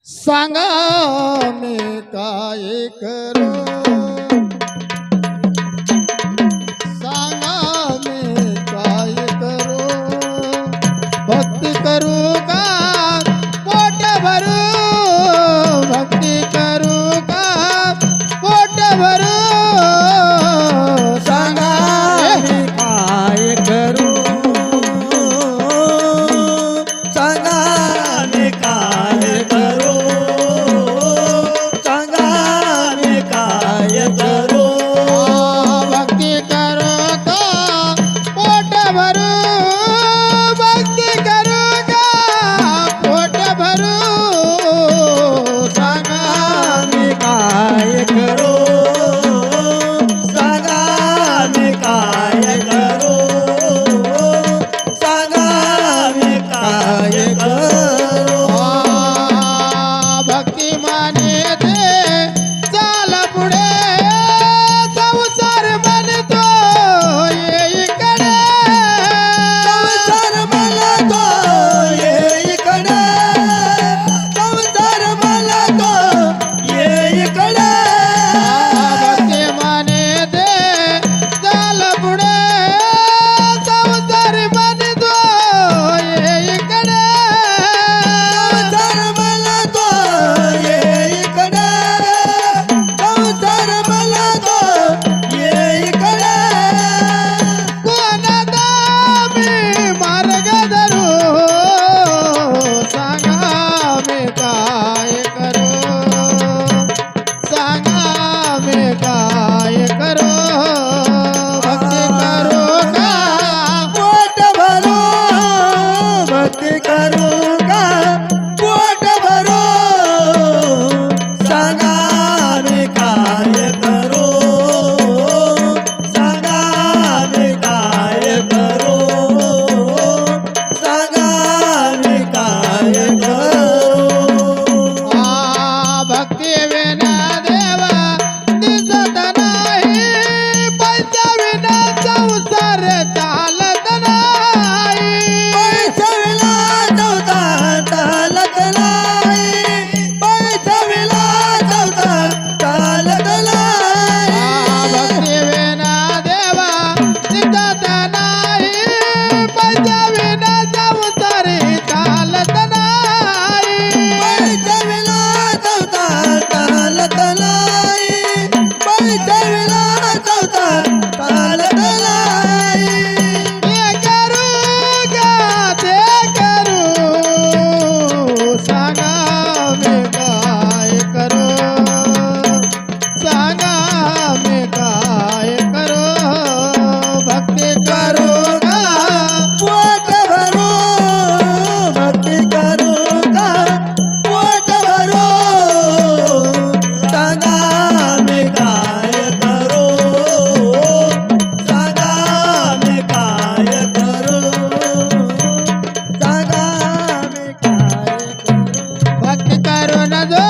सांगा मी काय करू, सांगा मी काय करू, भक्ती करू का पोट भरू, भक्ती करू का पोट भरू, सांगा मी काय करू, सांगा मी काय करू, सांगा मी काय करू, भक्ती करू का पोट भरू, भक्ती करू का पोट भरू, सांगा मी काय करू, सांगा मी काय करू, सांगा मी काय करू. भक्ती माने ते चाल पुढे, संसार म्हणतो ये इकडे, संसार मला तो ये इकडे, संसार मला तो ये इकडे. भक्ती माने ते चाल पुढे, संसार म्हणतो ये इकडे, संसार मला तो ये इकडे, संसार मला तो ये इकडे. कोणाचा मी मार्ग धरू, सांगा मी काय करू, सांगा मी काय करू, भक्ती करू का पोट भरू, भक्ती करू का पोट भरू, सांगा मी काय करू, सांगा मी काय करू, सांगा मी काय करू. भक्ती विना देवा दिसत नाही, पैसा विना संसार चालत नाही, पैसा विना संसार चालत नाही, पैसा विना संसार चालत नाही. भक्ती विना देवा दिसत नाही, पैसा विना संसार चालत नाही, पैसा विना संसार चालत नाही, पैसा विना संसार चालत नाही. हे करू का ते करू, सांगा मी काय करू, सांगा मी काय करू, भक्ती करू का पोट भरू, भक्ती करू का पोट भरू, सांगा मी काय करू, सांगा मी काय करू, सांगा मी काय करू. भक्ती करून जो